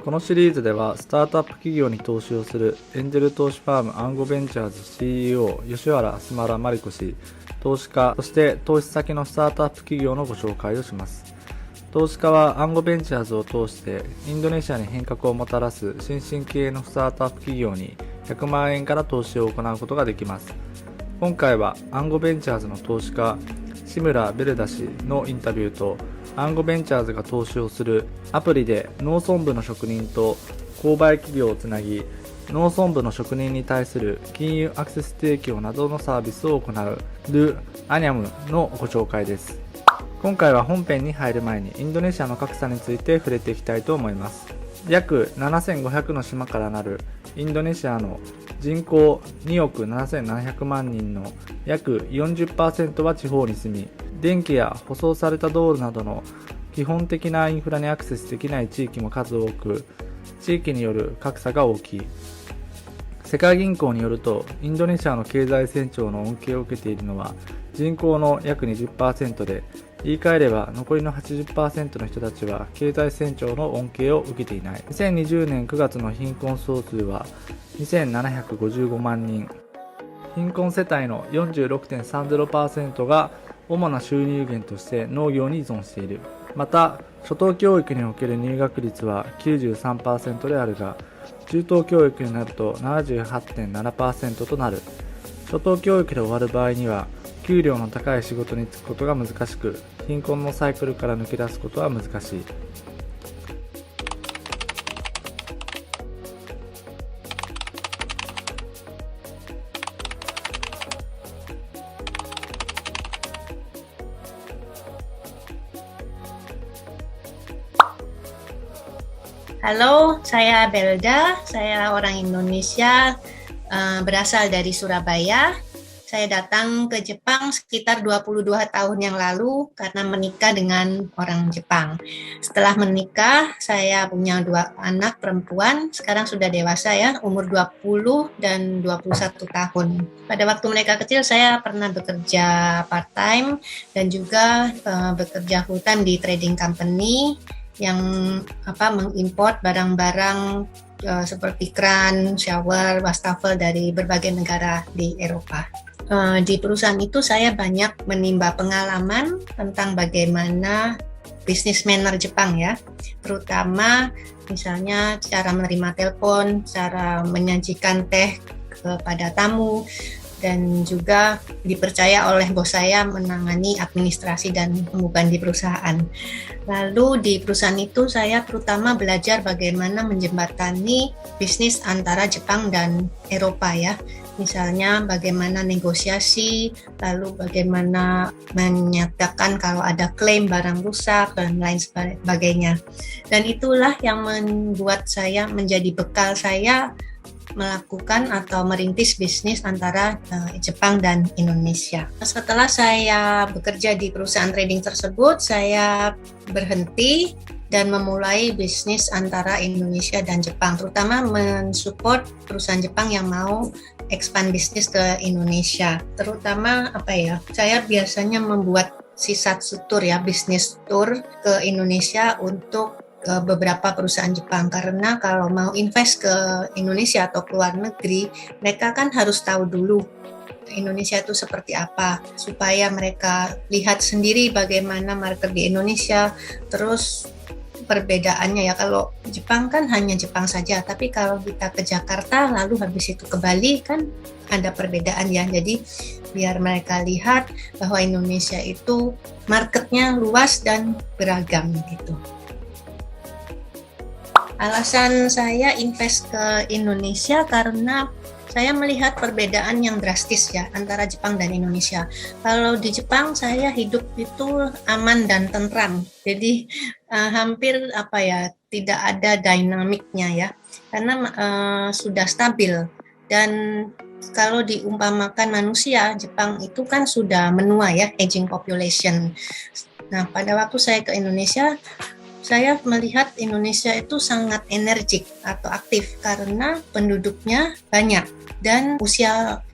このシリーズではスタートアップ企業に投資をするエンジェル投資ファームアンゴベンチャーズ CEO 吉原スマラマリコ氏、投資家、そして投資先のスタートアップ企業のご紹介をします。投資家はアンゴベンチャーズを通してインドネシアに変革をもたらす新進気鋭のスタートアップ企業に100万円から投資を行うことができます。今回はアンゴベンチャーズの投資家志村ベルダ氏のインタビューと、アンゴベンチャーズが投資をするアプリで農村部の職人と購買企業をつなぎ、農村部の職人に対する金融アクセス提供などのサービスを行うル・アニャムのご紹介です。今回は本編に入る前にインドネシアの格差について触れていきたいと思います。約7500の島からなるインドネシアの人口2億7700万人の約 40% は地方に住み、電気や舗装された道路などの基本的なインフラにアクセスできない地域も数多く、地域による格差が大きい。世界銀行によると、インドネシアの経済成長の恩恵を受けているのは人口の約 20% で、言い換えれば残りの 80% の人たちは経済成長の恩恵を受けていない。2020年9月の貧困総数は2755万人。貧困世帯の 46.30% が主な収入源として農業に依存している。また、初等教育における入学率は 93% であるが、中等教育になると 78.7% となる。初等教育で終わる場合には、給料の高い仕事に就くことが難しく、貧困のサイクルから抜け出すことは難しい。Halo, saya Belda. Saya orang Indonesia, berasal dari Surabaya. Saya datang ke Jepang sekitar 22 tahun yang lalu karena menikah dengan orang Jepang. Setelah menikah, saya punya 2 anak perempuan, sekarang sudah dewasa ya, umur 20 dan 21 tahun. Pada waktu mereka kecil, saya pernah bekerja part-time dan juga bekerja full-time di trading company yang mengimport barang-barang seperti kran, shower, wastafel dari berbagai negara di Eropa. Di perusahaan itu saya banyak menimba pengalaman tentang bagaimana bisnis manner Jepang ya, terutama misalnya cara menerima telepon, cara menyajikan teh kepada tamu, dan juga dipercaya oleh bos saya menangani administrasi dan pembukaan di perusahaan. Lalu di perusahaan itu saya terutama belajar bagaimana menjembatani bisnis antara Jepang dan Eropa ya. Misalnya bagaimana negosiasi, lalu bagaimana menyatakan kalau ada klaim barang rusak dan lain sebagainya. Dan itulah yang membuat saya menjadi bekal saya melakukan atau merintis bisnis antara Jepang dan Indonesia. Setelah saya bekerja di perusahaan trading tersebut, saya berhenti dan memulai bisnis antara Indonesia dan Jepang, terutama mensupport perusahaan Jepang yang mau expand bisnis ke Indonesia. Terutama saya biasanya membuat sisat tour ya, bisnis tour ke Indonesia untuk beberapa perusahaan Jepang, karena kalau mau invest ke Indonesia atau ke luar negeri, mereka kan harus tahu dulu Indonesia itu seperti apa, supaya mereka lihat sendiri bagaimana market di Indonesia. Terus perbedaannya ya, kalau Jepang kan hanya Jepang saja, tapi kalau kita ke Jakarta lalu habis itu ke Bali kan ada perbedaan ya. Jadi biar mereka lihat bahwa Indonesia itu marketnya luas dan beragam gitu. Alasan saya invest ke Indonesia karena saya melihat perbedaan yang drastis ya antara Jepang dan Indonesia. Kalau di Jepang saya hidup itu aman dan tentram. Jadi hampir tidak ada dinamiknya ya. Karena sudah stabil. Dan kalau diumpamakan manusia, Jepang itu kan sudah menua ya, aging population. Nah, pada waktu saya ke Indonesia, saya melihat Indonesia itu sangat energik atau aktif karena penduduknya banyak dan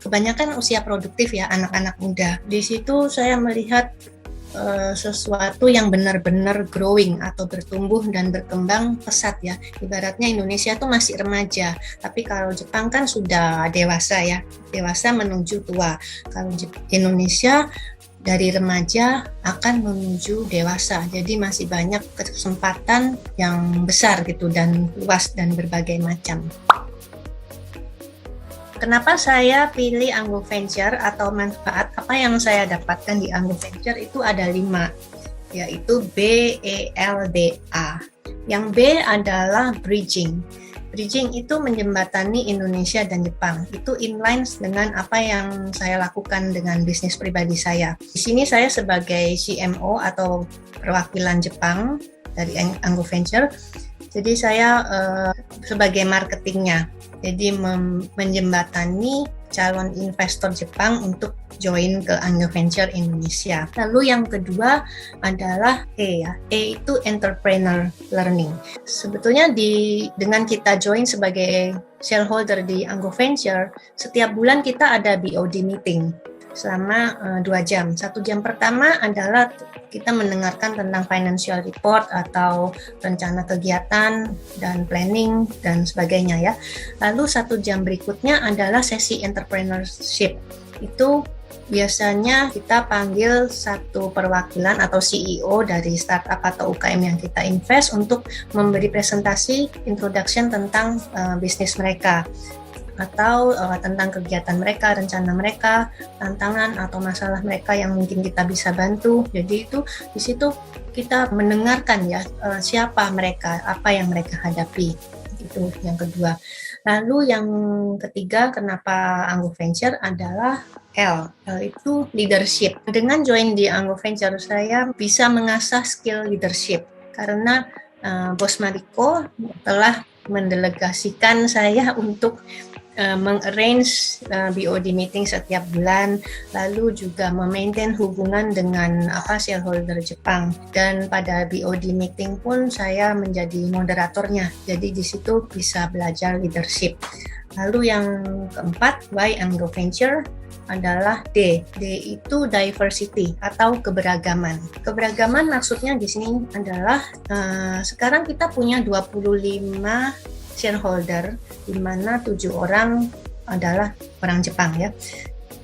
kebanyakan usia produktif ya, anak-anak muda. Di situ saya melihat sesuatu yang benar-benar growing atau bertumbuh dan berkembang pesat ya. Ibaratnya Indonesia tuh masih remaja, tapi kalau Jepang kan sudah dewasa ya, dewasa menuju tua. Kalau Indonesia dari remaja akan menuju dewasa, jadi masih banyak kesempatan yang besar gitu dan luas dan berbagai macam. Kenapa saya pilih Anggo Venture atau manfaat apa yang saya dapatkan di Anggo Venture itu ada 5, yaitu BELDA. Yang B adalah bridging. Bridging itu menjembatani Indonesia dan Jepang. Itu inline dengan apa yang saya lakukan dengan bisnis pribadi saya. Di sini saya sebagai CMO atau perwakilan Jepang dari Anggo Venture. Jadi saya sebagai marketingnya. Jadi menjembatani calon investor Jepang untuk join ke Anggo Venture Indonesia. Lalu yang kedua adalah E ya. E itu entrepreneur learning. Sebetulnya dengan kita join sebagai shareholder di Anggo Venture, setiap bulan kita ada BOD meeting selama 2 jam. 1 jam pertama adalah kita mendengarkan tentang financial report atau rencana kegiatan dan planning dan sebagainya ya. Lalu 1 jam berikutnya adalah sesi entrepreneurship. Itu biasanya kita panggil satu perwakilan atau CEO dari startup atau UKM yang kita invest untuk memberi presentasi introduction tentang bisnis mereka, atau tentang kegiatan mereka, rencana mereka, tantangan atau masalah mereka yang mungkin kita bisa bantu. Jadi itu di situ kita mendengarkan ya siapa mereka, apa yang mereka hadapi. Itu yang kedua. Lalu yang ketiga, kenapa Anggo Venture adalah L. L itu leadership. Dengan join di Anggo Venture saya bisa mengasah skill leadership karena Bos Mariko telah mendelegasikan saya untuk mengarrange BOD meeting setiap bulan, lalu juga memaintain hubungan dengan shareholder Jepang. Dan pada BOD meeting pun saya menjadi moderatornya, jadi di situ bisa belajar leadership. Lalu yang keempat, why Anggo Venture adalah D. D itu diversity atau keberagaman. Keberagaman maksudnya di sini adalah sekarang kita punya 25 shareholder, di mana 7 orang adalah orang Jepang ya.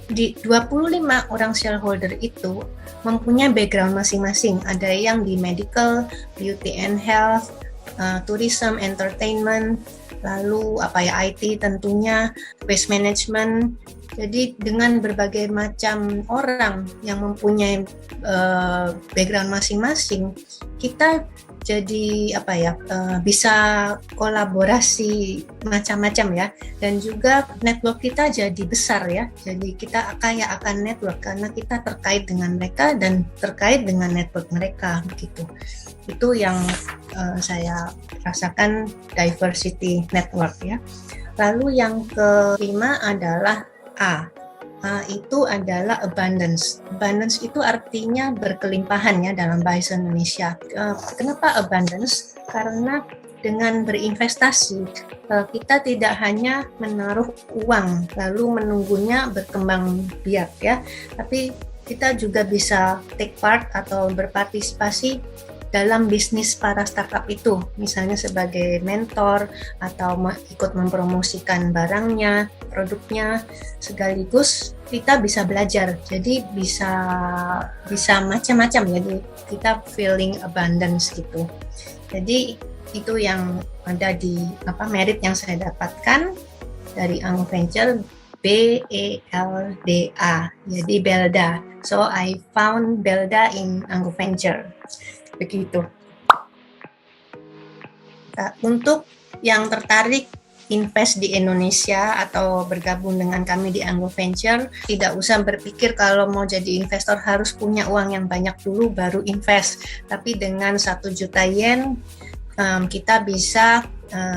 Di 25 orang shareholder itu mempunyai background masing-masing. Ada yang di medical, beauty and health, tourism, entertainment, lalu IT tentunya, waste management. Jadi dengan berbagai macam orang yang mempunyai background masing-masing, kita jadi bisa kolaborasi macam-macam ya, dan juga network kita jadi besar ya. Jadi kita kaya akan network karena kita terkait dengan mereka dan terkait dengan network mereka begitu. Itu yang saya rasakan diversity network ya. Lalu yang kelima adalah A. Itu adalah abundance. Abundance itu artinya berkelimpahan ya dalam bahasa Indonesia. Kenapa abundance? Karena dengan berinvestasi kita tidak hanya menaruh uang lalu menunggunya berkembang biak ya, tapi kita juga bisa take part atau berpartisipasi dalam bisnis para startup itu, misalnya sebagai mentor atau ikut mempromosikan barangnya, produknya, sekaligus kita bisa belajar. Jadi bisa macam-macam ya, kita feeling abundance gitu. Jadi itu yang ada di merit yang saya dapatkan dari Anggo Venture, BELDA. Jadi Belda. So I found Belda in Anggo Venture. Begitu. Nah, untuk yang tertarik invest di Indonesia atau bergabung dengan kami di Anggo Venture, tidak usah berpikir kalau mau jadi investor harus punya uang yang banyak dulu baru invest. Tapi dengan 1 juta yen kita bisa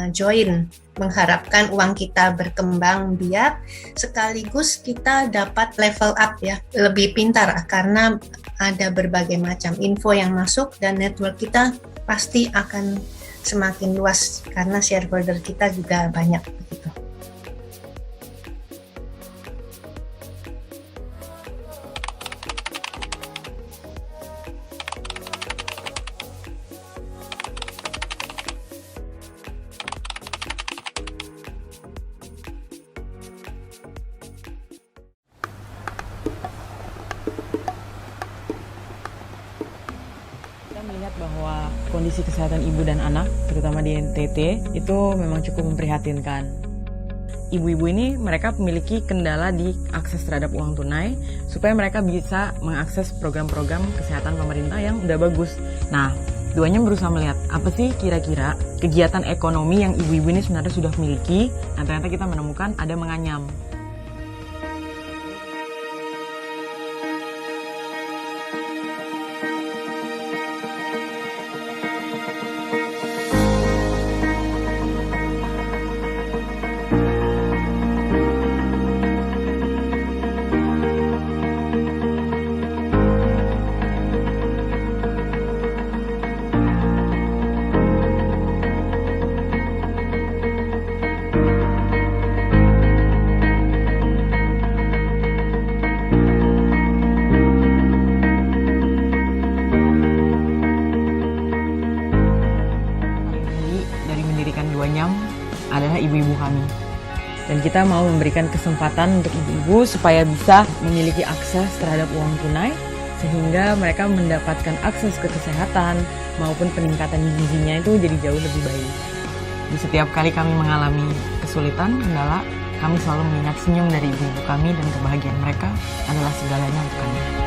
join, mengharapkan uang kita berkembang biak, sekaligus kita dapat level up ya, lebih pintar karena ada berbagai macam info yang masuk dan network kita pasti akan semakin luas karena shareholder kita juga banyak begitu. kondisi kesehatan ibu dan anak, terutama di NTT, itu memang cukup memprihatinkan. Ibu-ibu ini mereka memiliki kendala di akses terhadap uang tunai supaya mereka bisa mengakses program-program kesehatan pemerintah yang udah bagus. Nah, duanya berusaha melihat apa sih kira-kira kegiatan ekonomi yang ibu-ibu ini sebenarnya sudah miliki. Nah, ternyata kita menemukan ada Menganyam. Dari mendirikan Duanyam adalah ibu-ibu kami. Dan kita mau memberikan kesempatan untuk ibu-ibu supaya bisa memiliki akses terhadap uang tunai sehingga mereka mendapatkan akses ke kesehatan maupun peningkatan gizinya itu jadi jauh lebih baik. Di setiap kali kami mengalami kesulitan, kendala, kami selalu mengingat senyum dari ibu-ibu kami dan kebahagiaan mereka adalah segalanya untuk kami.